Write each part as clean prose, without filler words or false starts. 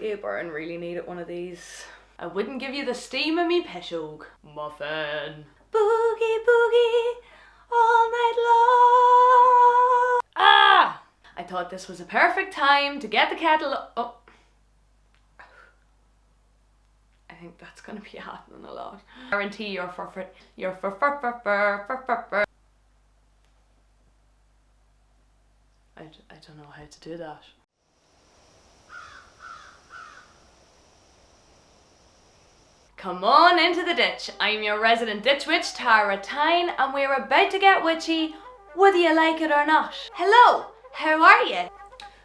Gabriel really needed one of these. I wouldn't give you the steam of me pishog. Muffin. Boogie boogie all night long. Ah! I thought this was a perfect time to get the kettle. Oh. I think that's gonna be happening a lot. Guarantee your fur. I don't know how to do that. Come on into the ditch. I'm your resident ditch witch, Bealtaine, and we're about to get witchy, whether you like it or not. Hello, how are you?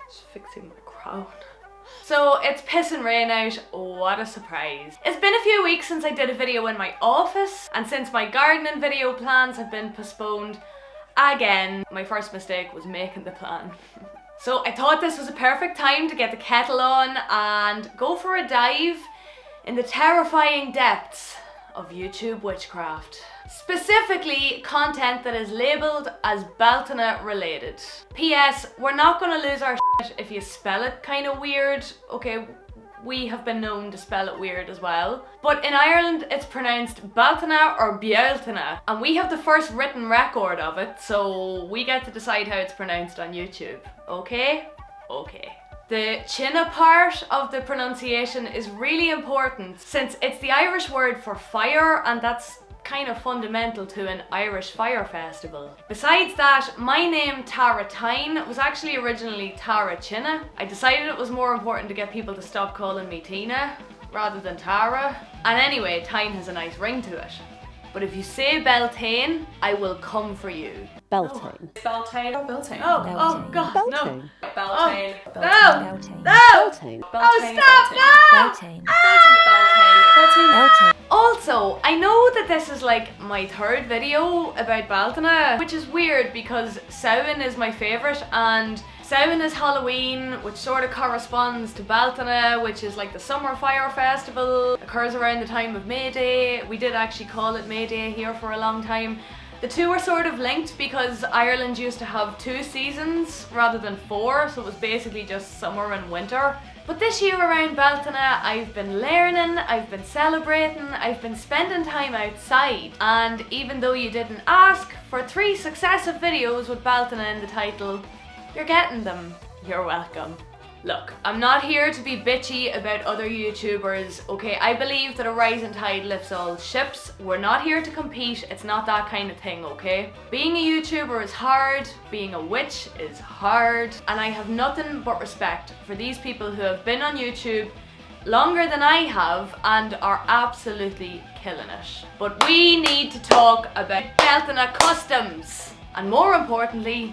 Just fixing my crown. So it's pissing rain out, what a surprise. It's been a few weeks since I did a video in my office, and since my gardening video plans have been postponed again, my first mistake was making the plan. So I thought this was a perfect time to get the kettle on and go for a dive in the terrifying depths of YouTube witchcraft. Specifically, content that is labelled as Beltane related. P.S. We're not gonna lose our shit if you spell it kind of weird. Okay, we have been known to spell it weird as well. But in Ireland, it's pronounced Beltane or Bealtaine, and we have the first written record of it, so we get to decide how it's pronounced on YouTube. Okay? Okay. The chinna part of the pronunciation is really important since it's the Irish word for fire, and that's kind of fundamental to an Irish fire festival. Besides that, my name Bealtaine was actually originally Tara Chinna. I decided it was more important to get people to stop calling me Tina rather than Tara. And anyway, Tyne has a nice ring to it. But if you say Beltane, I will come for you. Beltane. Beltane. Oh, Beltane. Oh God, Beltane. no. Beltane. No! Beltane. No! Beltane. Oh, stop! No! Beltane. Beltane. Beltane. Also, I know that this is like my third video about Beltane, which is weird because Samhain is my favourite, and Samhain is Halloween, which sort of corresponds to Beltane, which is like the summer fire festival. It occurs around the time of May Day. We did actually call it May Day here for a long time. The two are sort of linked because Ireland used to have 2 seasons rather than 4, so it was basically just summer and winter. But this year around Beltane, I've been learning, I've been celebrating, I've been spending time outside. And even though you didn't ask for 3 successive videos with Beltane in the title, you're getting them. You're welcome. Look, I'm not here to be bitchy about other YouTubers, okay? I believe that a rising tide lifts all ships. We're not here to compete, it's not that kind of thing, okay? Being a YouTuber is hard, being a witch is hard, and I have nothing but respect for these people who have been on YouTube longer than I have and are absolutely killing it. But we need to talk about Beltane customs, and more importantly,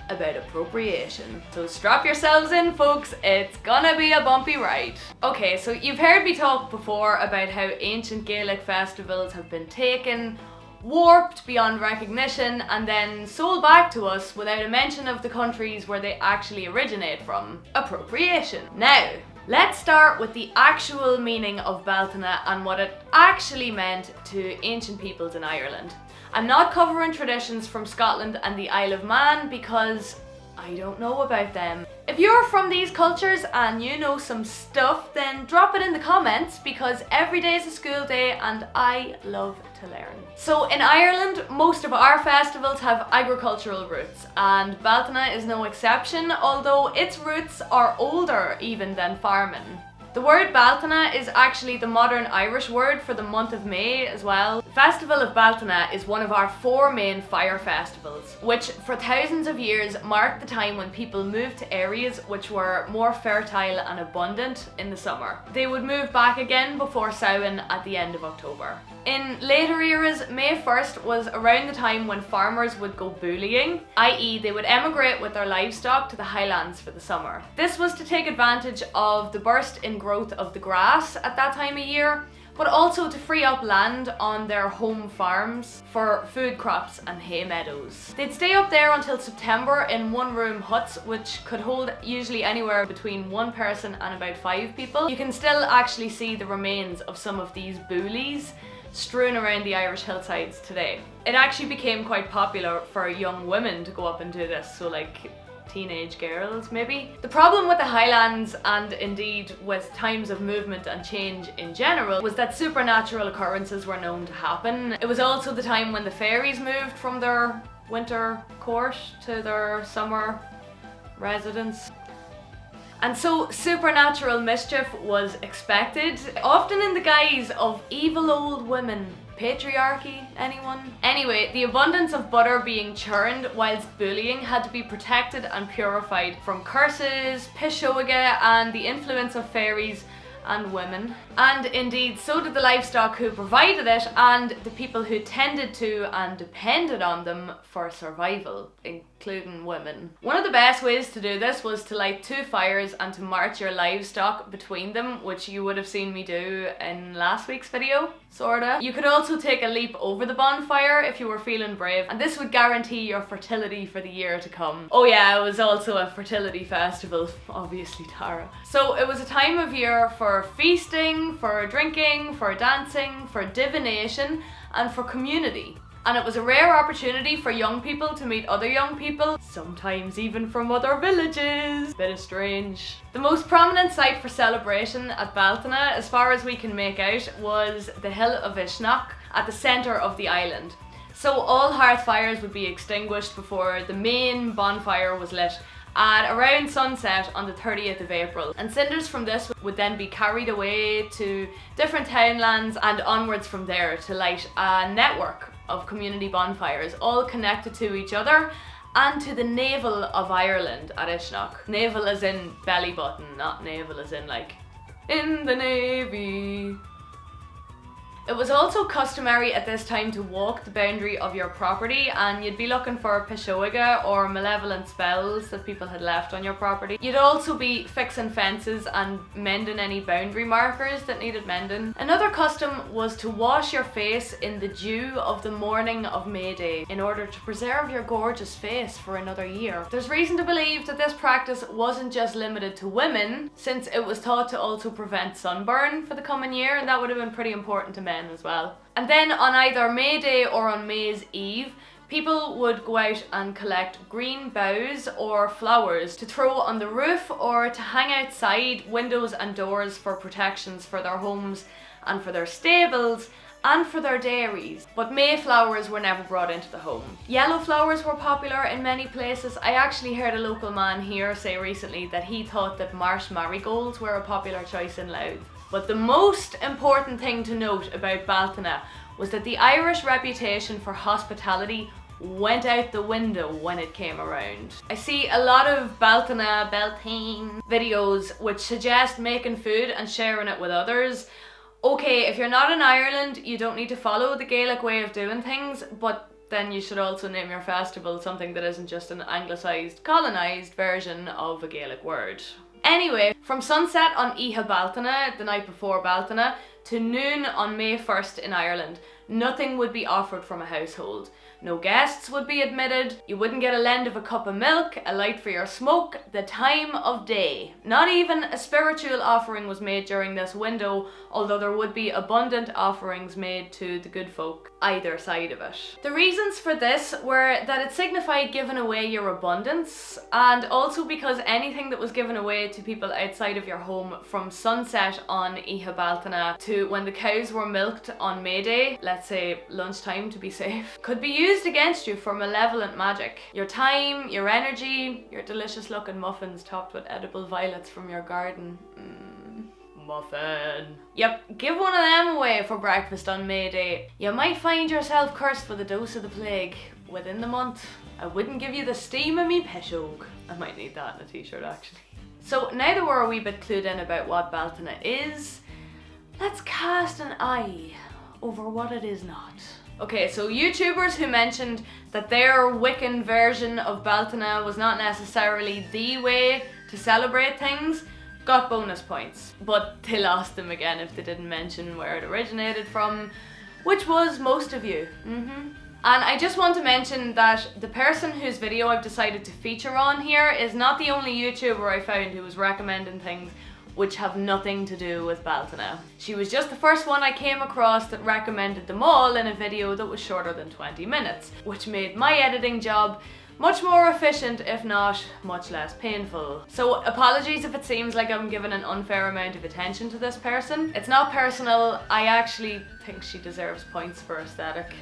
about appropriation. So strap yourselves in, folks, it's gonna be a bumpy ride. Okay, so you've heard me talk before about how ancient Gaelic festivals have been taken, warped beyond recognition, and then sold back to us without a mention of the countries where they actually originate from. Appropriation. Now, let's start with the actual meaning of Beltane and what it actually meant to ancient peoples in Ireland. I'm not covering traditions from Scotland and the Isle of Man because I don't know about them. If you're from these cultures and you know some stuff, then drop it in the comments because every day is a school day and I love to learn. So in Ireland, most of our festivals have agricultural roots, and Beltane is no exception, although its roots are older even than farming. The word Beltane is actually the modern Irish word for the month of May as well. The Festival of Beltane is one of our 4 main fire festivals, which for thousands of years marked the time when people moved to areas which were more fertile and abundant in the summer. They would move back again before Samhain at the end of October. In later eras, May 1st was around the time when farmers would go bullying, i.e. they would emigrate with their livestock to the highlands for the summer. This was to take advantage of the burst in growth of the grass at that time of year, but also to free up land on their home farms for food crops and hay meadows. They'd stay up there until September in 1-room huts, which could hold usually anywhere between 1 person and about 5 people. You can still actually see the remains of some of these boolies strewn around the Irish hillsides today. It actually became quite popular for young women to go up and do this, so like teenage girls, maybe. The problem with the Highlands, and indeed with times of movement and change in general, was that supernatural occurrences were known to happen. It was also the time when the fairies moved from their winter court to their summer residence. And so supernatural mischief was expected, often in the guise of evil old women. Patriarchy, anyone? Anyway, the abundance of butter being churned whilst bullying had to be protected and purified from curses, pishoga, and the influence of fairies and women. And indeed, so did the livestock who provided it and the people who tended to and depended on them for survival, including women. One of the best ways to do this was to light 2 fires and to march your livestock between them, which you would have seen me do in last week's video, sorta. You could also take a leap over the bonfire if you were feeling brave, and this would guarantee your fertility for the year to come. Oh yeah, it was also a fertility festival, obviously, Tara. So it was a time of year for feasting, for drinking, for dancing, for divination, and for community. And it was a rare opportunity for young people to meet other young people, sometimes even from other villages. Bit of strange. The most prominent site for celebration at Beltane, as far as we can make out, was the hill of Uisneach at the centre of the island. So all hearth fires would be extinguished before the main bonfire was lit at around sunset on the 30th of April. And cinders from this would then be carried away to different townlands and onwards from there to light a network of community bonfires, all connected to each other and to the navel of Ireland at Uisneach. Navel as in belly button, not navel as in like, in the navy. It was also customary at this time to walk the boundary of your property, and you'd be looking for pishoga or malevolent spells that people had left on your property. You'd also be fixing fences and mending any boundary markers that needed mending. Another custom was to wash your face in the dew of the morning of May Day in order to preserve your gorgeous face for another year. There's reason to believe that this practice wasn't just limited to women, since it was thought to also prevent sunburn for the coming year, and that would have been pretty important to men as well. And then on either May Day or on May's Eve, people would go out and collect green boughs or flowers to throw on the roof or to hang outside windows and doors for protections for their homes and for their stables and for their dairies. But Mayflowers were never brought into the home. Yellow flowers were popular in many places. I actually heard a local man here say recently that he thought that marsh marigolds were a popular choice in Louth. But the most important thing to note about Beltane was that the Irish reputation for hospitality went out the window when it came around. I see a lot of Beltane videos which suggest making food and sharing it with others. Okay, if you're not in Ireland, you don't need to follow the Gaelic way of doing things, but then you should also name your festival something that isn't just an anglicised, colonised version of a Gaelic word. Anyway, from sunset on Beltane, the night before Beltane, to noon on May 1st in Ireland, nothing would be offered from a household. No guests would be admitted, you wouldn't get a lend of a cup of milk, a light for your smoke, the time of day. Not even a spiritual offering was made during this window, although there would be abundant offerings made to the good folk either side of it. The reasons for this were that it signified giving away your abundance, and also because anything that was given away to people outside of your home from sunset on Beltane to when the cows were milked on May Day, let's say lunchtime to be safe, could be used against you for malevolent magic. Your time, your energy, your delicious looking muffins topped with edible violets from your garden. Muffin. Yep, give one of them away for breakfast on May Day. You might find yourself cursed with a dose of the plague within the month. I wouldn't give you the steam of me peshog. I might need that in a t-shirt actually. So now that we're a wee bit clued in about what Beltane is, let's cast an eye over what it is not. Okay, so YouTubers who mentioned that their Wiccan version of Beltane was not necessarily the way to celebrate things got bonus points, but they lost them again if they didn't mention where it originated from, which was most of you. And I just want to mention that the person whose video I've decided to feature on here is not the only YouTuber I found who was recommending things which have nothing to do with Beltane. She was just the first one I came across that recommended them all in a video that was shorter than 20 minutes, which made my editing job Much more efficient, if not much less painful. So apologies if it seems like I'm giving an unfair amount of attention to this person. It's not personal, I actually think she deserves points for aesthetic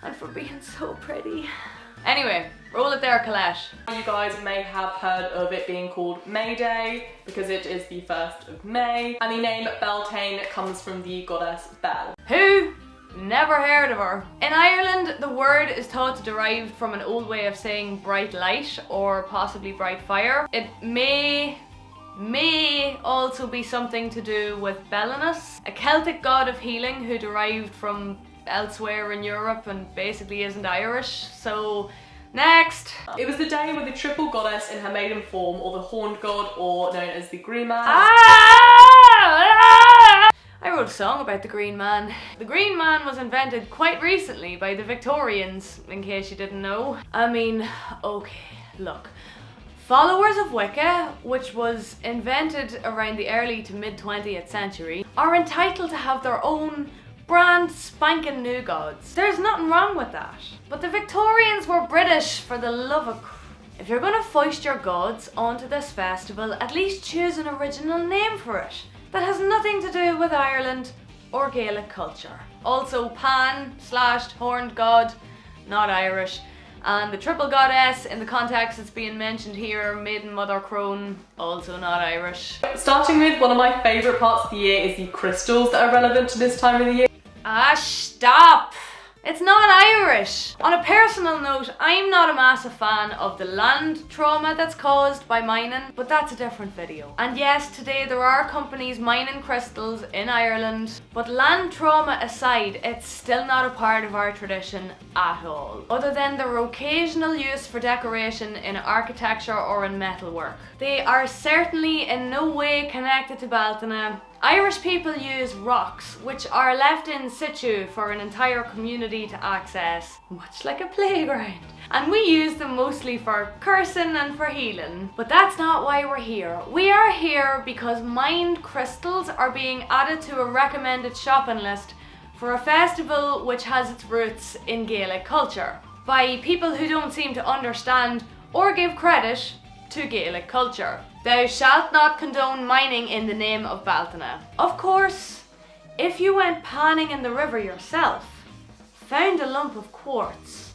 and for being so pretty. Anyway, roll it there, Colette. You guys may have heard of it being called May Day because it is the 1st of May, and the name Beltane comes from the goddess Bel. Who? Never heard of her. In Ireland, the word is thought to derive from an old way of saying bright light or possibly bright fire. It may also be something to do with Belanus, a Celtic god of healing who derived from elsewhere in Europe and basically isn't Irish. So next. It was the day when the triple goddess in her maiden form, or the horned god, or known as the Green Man. I wrote a song about the Green Man. The Green Man was invented quite recently by the Victorians, in case you didn't know. I mean, okay, look. Followers of Wicca, which was invented around the early to mid 20th century, are entitled to have their own brand spanking new gods. There's nothing wrong with that. But the Victorians were British, for the love of If you're gonna foist your gods onto this festival, at least choose an original name for it that has nothing to do with Ireland or Gaelic culture. Also, Pan/horned god, not Irish. And the triple goddess, in the context it's being mentioned here, Maiden Mother Crone, also not Irish. Starting with one of my favourite parts of the year is the crystals that are relevant to this time of the year. Ah, stop! It's not Irish! On a personal note, I'm not a massive fan of the land trauma that's caused by mining, but that's a different video. And yes, today there are companies mining crystals in Ireland, but land trauma aside, it's still not a part of our tradition at all, other than their occasional use for decoration in architecture or in metalwork. They are certainly in no way connected to Bealtaine. Irish people use rocks, which are left in situ for an entire community to access, much like a playground. And we use them mostly for cursing and for healing. But that's not why we're here. We are here because mined crystals are being added to a recommended shopping list for a festival which has its roots in Gaelic culture, by people who don't seem to understand or give credit to Gaelic culture. Thou shalt not condone mining in the name of Bealtaine. Of course, if you went panning in the river yourself, found a lump of quartz,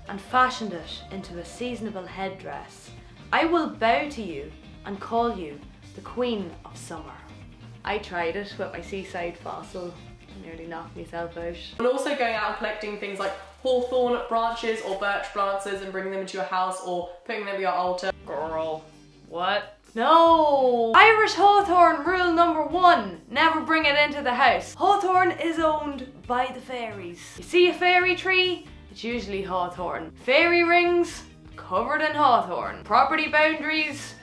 and fashioned it into a seasonable headdress, I will bow to you and call you the Queen of Summer. I tried it with my seaside fossil. I nearly knocked myself out. And also going out and collecting things like hawthorn branches or birch branches and bringing them into your house or putting them at your altar. Girl, what? No! Irish hawthorn rule number 1, never bring it into the house. Hawthorn is owned by the fairies. You see a fairy tree? It's usually hawthorn. Fairy rings? Covered in hawthorn. Property boundaries?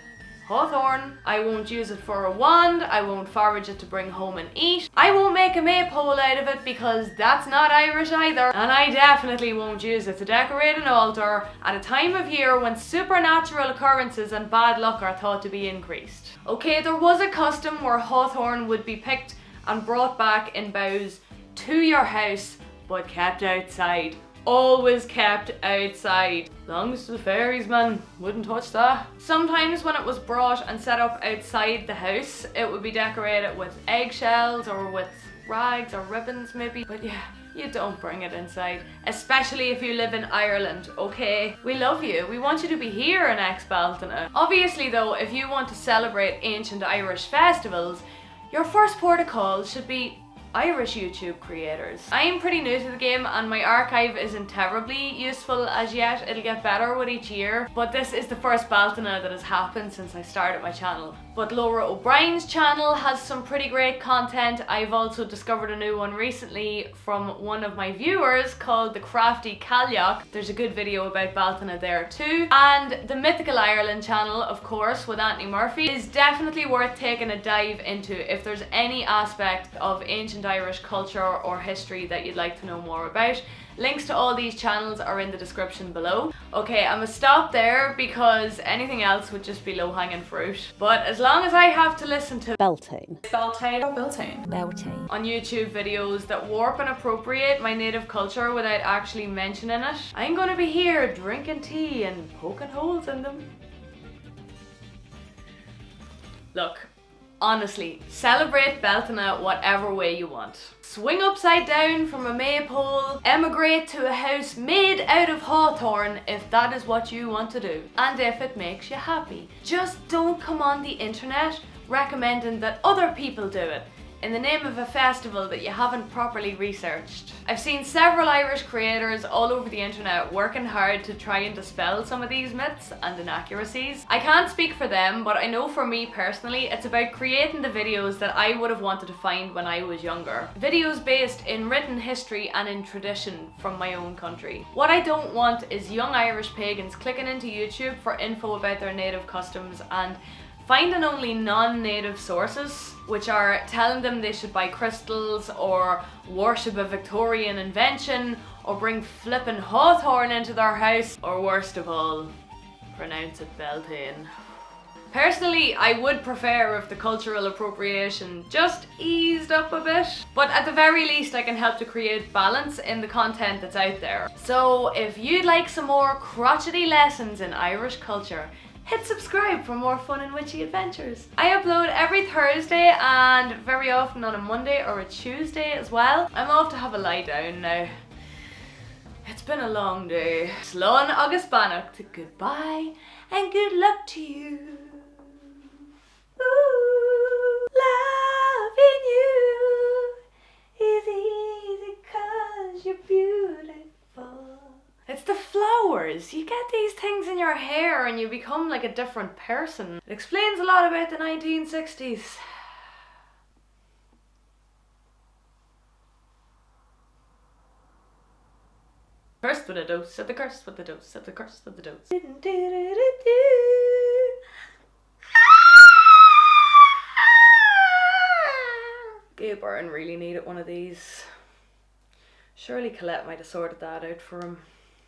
Hawthorn. I won't use it for a wand, I won't forage it to bring home and eat. I won't make a maypole out of it because that's not Irish either. And I definitely won't use it to decorate an altar at a time of year when supernatural occurrences and bad luck are thought to be increased. Okay, there was a custom where hawthorn would be picked and brought back in boughs to your house, but kept outside. Always kept outside. As long as the fairies, man, wouldn't touch that. Sometimes when it was brought and set up outside the house, it would be decorated with eggshells or with rags or ribbons maybe. But yeah, you don't bring it inside. Especially if you live in Ireland, okay? We love you. We want you to be here in Bealtaine. Obviously though, if you want to celebrate ancient Irish festivals, your first port of call should be Irish YouTube creators. I am pretty new to the game and my archive isn't terribly useful as yet. It'll get better with each year, but this is the first Bealtaine that has happened since I started my channel. But Laura O'Brien's channel has some pretty great content. I've also discovered a new one recently from one of my viewers called The Crafty Cailleach. There's a good video about Bealtaine there too. And the Mythical Ireland channel, of course, with Anthony Murphy, is definitely worth taking a dive into if there's any aspect of ancient Irish culture or history that you'd like to know more about. Links to all these channels are in the description below. Okay, I'm gonna stop there because anything else would just be low-hanging fruit. But as long as I have to listen to Beltane. Beltane or Beltane? Beltane. on YouTube videos that warp and appropriate my native culture without actually mentioning it, I'm gonna be here drinking tea and poking holes in them. Look, honestly, celebrate Beltane whatever way you want. Swing upside down from a maypole, emigrate to a house made out of hawthorn if that is what you want to do, and if it makes you happy. Just don't come on the internet recommending that other people do it in the name of a festival that you haven't properly researched. I've seen several Irish creators all over the internet working hard to try and dispel some of these myths and inaccuracies. I can't speak for them, but I know for me personally, it's about creating the videos that I would have wanted to find when I was younger. Videos based in written history and in tradition from my own country. What I don't want is young Irish pagans clicking into YouTube for info about their native customs and finding only non-native sources, which are telling them they should buy crystals or worship a Victorian invention or bring flippin' hawthorn into their house, or worst of all, pronounce it Beltane. Personally, I would prefer if the cultural appropriation just eased up a bit, but at the very least I can help to create balance in the content that's out there. So if you'd like some more crotchety lessons in Irish culture, hit subscribe for more fun and witchy adventures. I upload every Thursday and very often on a Monday or a Tuesday as well. I'm off to have a lie down now. It's been a long day. Slán agus banach to goodbye and good luck to you. Ooh, loving you is easy 'cause you're beautiful. It's the flowers. You get these things in your hair and you become like a different person. It explains a lot about the 1960s. Cursed with a dose, said the curse with the dose, said the curse with the dose. Gabe Burton really needed one of these. Surely Colette might have sorted that out for him.